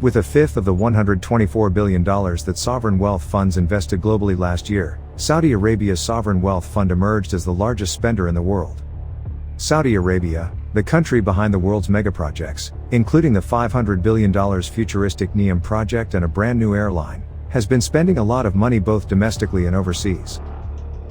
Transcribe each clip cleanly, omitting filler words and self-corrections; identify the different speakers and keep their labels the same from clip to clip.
Speaker 1: With a fifth of the $124 billion that sovereign wealth funds invested globally last year, Saudi Arabia's sovereign wealth fund emerged as the largest spender in the world. Saudi Arabia, the country behind the world's megaprojects, including the $500 billion futuristic Neom project and a brand new airline, has been spending a lot of money both domestically and overseas.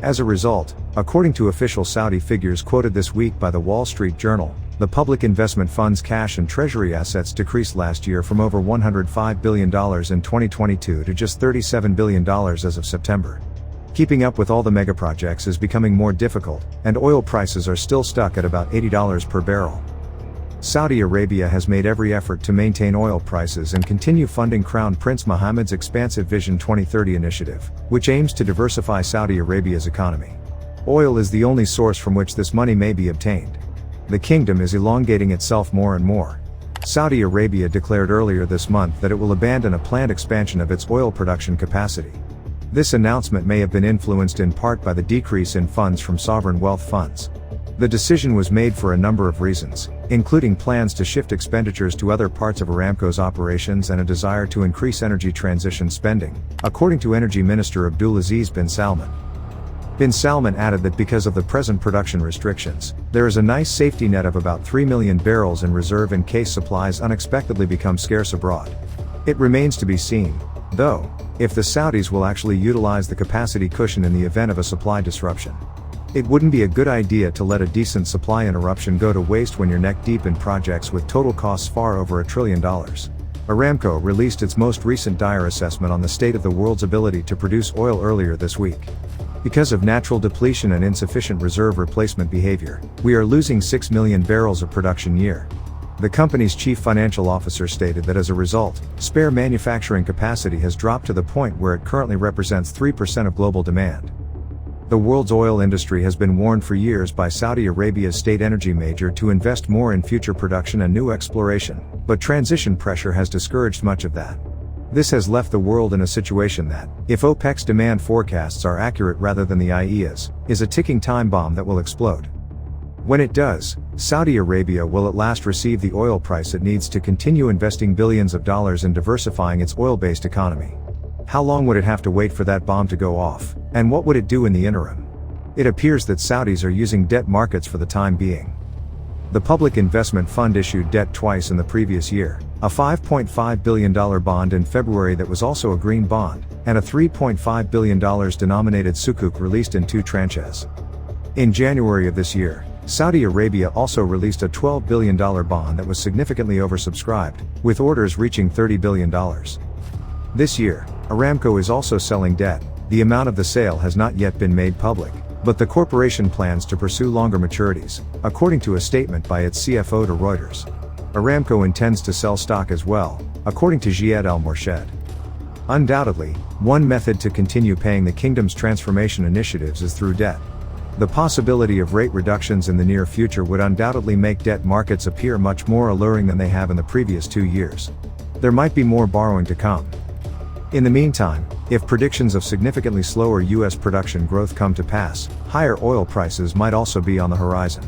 Speaker 1: As a result, according to official Saudi figures quoted this week by the Wall Street Journal, the public investment fund's cash and treasury assets decreased last year from over $105 billion in 2022 to just $37 billion as of September. Keeping up with all the megaprojects is becoming more difficult, and oil prices are still stuck at about $80 per barrel. Saudi Arabia has made every effort to maintain oil prices and continue funding Crown Prince Mohammed's expansive Vision 2030 initiative, which aims to diversify Saudi Arabia's economy. Oil is the only source from which this money may be obtained. The kingdom is elongating itself more and more. Saudi Arabia declared earlier this month that it will abandon a planned expansion of its oil production capacity. This announcement may have been influenced in part by the decrease in funds from sovereign wealth funds. The decision was made for a number of reasons, including plans to shift expenditures to other parts of Aramco's operations and a desire to increase energy transition spending, according to Energy Minister Abdulaziz bin Salman. Bin Salman added that because of the present production restrictions, there is a nice safety net of about 3 million barrels in reserve in case supplies unexpectedly become scarce abroad. It remains to be seen, though, if the Saudis will actually utilize the capacity cushion in the event of a supply disruption. It wouldn't be a good idea to let a decent supply interruption go to waste when you're neck deep in projects with total costs far over $1 trillion. Aramco released its most recent dire assessment on the state of the world's ability to produce oil earlier this week. Because of natural depletion and insufficient reserve replacement behavior, we are losing 6 million barrels of production year. The company's chief financial officer stated that as a result, spare manufacturing capacity has dropped to the point where it currently represents 3% of global demand. The world's oil industry has been warned for years by Saudi Arabia's state energy major to invest more in future production and new exploration, but transition pressure has discouraged much of that. This has left the world in a situation that, if OPEC's demand forecasts are accurate rather than the IEA's, is a ticking time bomb that will explode. When it does, Saudi Arabia will at last receive the oil price it needs to continue investing billions of dollars in diversifying its oil-based economy. How long would it have to wait for that bomb to go off, and what would it do in the interim? It appears that Saudis are using debt markets for the time being. The Public Investment Fund issued debt twice in the previous year, a $5.5 billion bond in February that was also a green bond, and a $3.5 billion denominated sukuk released in 2 tranches. In January of this year, Saudi Arabia also released a $12 billion bond that was significantly oversubscribed, with orders reaching $30 billion. This year, Aramco is also selling debt. The amount of the sale has not yet been made public, but the corporation plans to pursue longer maturities, according to a statement by its CFO to Reuters. Aramco intends to sell stock as well, according to Ziad Al-Morshed. Undoubtedly, one method to continue paying the kingdom's transformation initiatives is through debt. The possibility of rate reductions in the near future would undoubtedly make debt markets appear much more alluring than they have in the previous 2 years. There might be more borrowing to come. In the meantime, if predictions of significantly slower U.S. production growth come to pass, higher oil prices might also be on the horizon.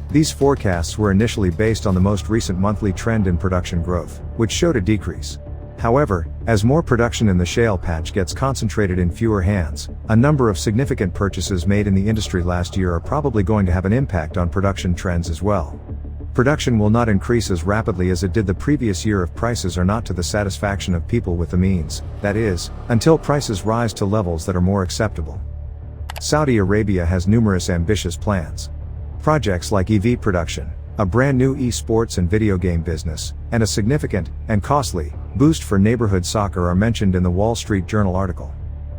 Speaker 1: These forecasts were initially based on the most recent monthly trend in production growth, which showed a decrease. However, as more production in the shale patch gets concentrated in fewer hands, a number of significant purchases made in the industry last year are probably going to have an impact on production trends as well. Production will not increase as rapidly as it did the previous year if prices are not to the satisfaction of people with the means, that is, until prices rise to levels that are more acceptable. Saudi Arabia has numerous ambitious plans. Projects like EV production, a brand new esports and video game business, and a significant, and costly, boost for neighborhood soccer are mentioned in the Wall Street Journal article.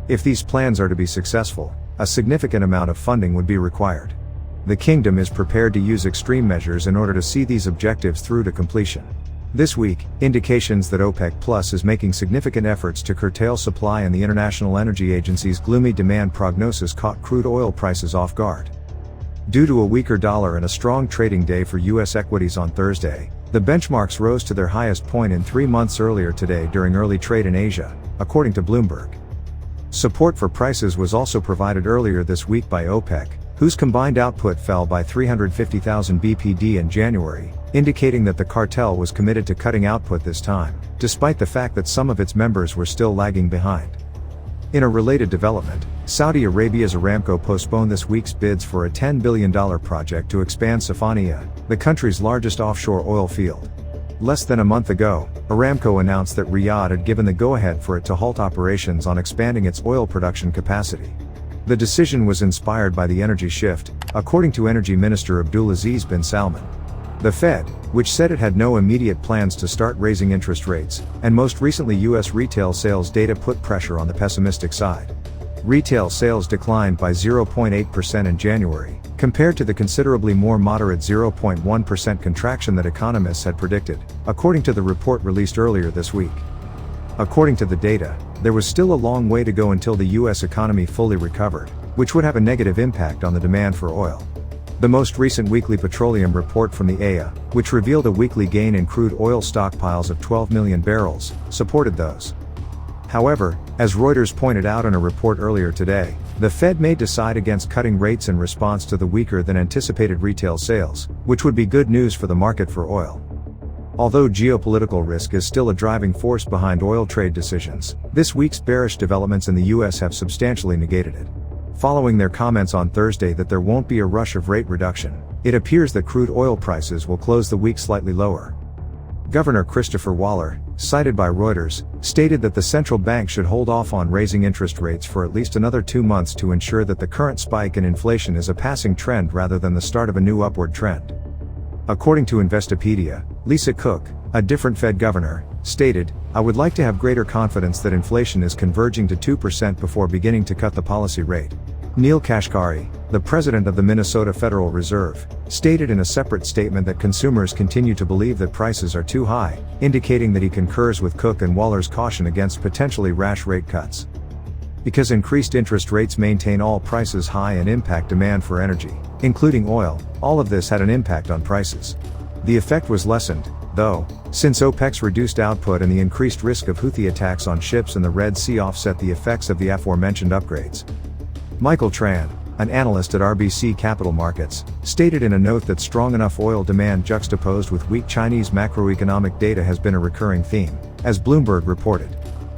Speaker 1: If these plans are to be successful, a significant amount of funding would be required. The kingdom is prepared to use extreme measures in order to see these objectives through to completion. This week, indications that OPEC Plus is making significant efforts to curtail supply and the International Energy Agency's gloomy demand prognosis caught crude oil prices off guard. Due to a weaker dollar and a strong trading day for U.S. equities on Thursday, the benchmarks rose to their highest point in 3 months earlier today during early trade in Asia, according to Bloomberg. Support for prices was also provided earlier this week by OPEC, whose combined output fell by 350,000 bpd in January, indicating that the cartel was committed to cutting output this time, despite the fact that some of its members were still lagging behind. In a related development, Saudi Arabia's Aramco postponed this week's bids for a $10 billion project to expand Safaniya, the country's largest offshore oil field. Less than a month ago, Aramco announced that Riyadh had given the go-ahead for it to halt operations on expanding its oil production capacity. The decision was inspired by the energy shift, according to Energy Minister Abdulaziz bin Salman. The Fed, which said it had no immediate plans to start raising interest rates, and most recently US retail sales data put pressure on the pessimistic side. Retail sales declined by 0.8% in January, compared to the considerably more moderate 0.1% contraction that economists had predicted, according to the report released earlier this week. According to the data, there was still a long way to go until the US economy fully recovered, which would have a negative impact on the demand for oil. The most recent weekly petroleum report from the EIA, which revealed a weekly gain in crude oil stockpiles of 12 million barrels, supported those. However, as Reuters pointed out in a report earlier today, the Fed may decide against cutting rates in response to the weaker than anticipated retail sales, which would be good news for the market for oil. Although geopolitical risk is still a driving force behind oil trade decisions, this week's bearish developments in the US have substantially negated it. Following their comments on Thursday that there won't be a rush of rate reduction, it appears that crude oil prices will close the week slightly lower. Governor Christopher Waller, cited by Reuters, stated that the central bank should hold off on raising interest rates for at least another 2 months to ensure that the current spike in inflation is a passing trend rather than the start of a new upward trend. According to Investopedia, Lisa Cook, a different Fed governor, stated, "I would like to have greater confidence that inflation is converging to 2% before beginning to cut the policy rate." Neil Kashkari, the president of the Minnesota Federal Reserve, stated in a separate statement that consumers continue to believe that prices are too high, indicating that he concurs with Cook and Waller's caution against potentially rash rate cuts. Because increased interest rates maintain all prices high and impact demand for energy, including oil, all of this had an impact on prices. The effect was lessened, though, since OPEC's reduced output and the increased risk of Houthi attacks on ships in the Red Sea offset the effects of the aforementioned upgrades. Michael Tran, an analyst at RBC Capital Markets, stated in a note that strong enough oil demand juxtaposed with weak Chinese macroeconomic data has been a recurring theme, as Bloomberg reported.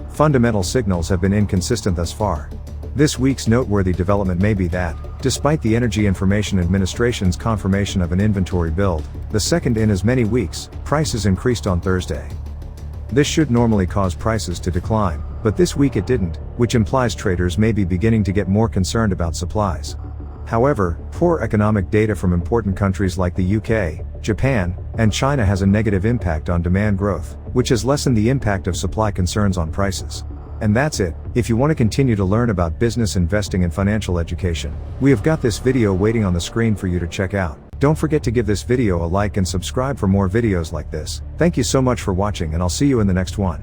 Speaker 1: Fundamental signals have been inconsistent thus far. This week's noteworthy development may be that, despite the Energy Information Administration's confirmation of an inventory build, the second in as many weeks, prices increased on Thursday. This should normally cause prices to decline, but this week it didn't, which implies traders may be beginning to get more concerned about supplies. However, poor economic data from important countries like the UK, Japan, and China has a negative impact on demand growth, which has lessened the impact of supply concerns on prices. And that's it. If you want to continue to learn about business investing and financial education, we have got this video waiting on the screen for you to check out. Don't forget to give this video a like and subscribe for more videos like this. Thank you so much for watching, and I'll see you in the next one.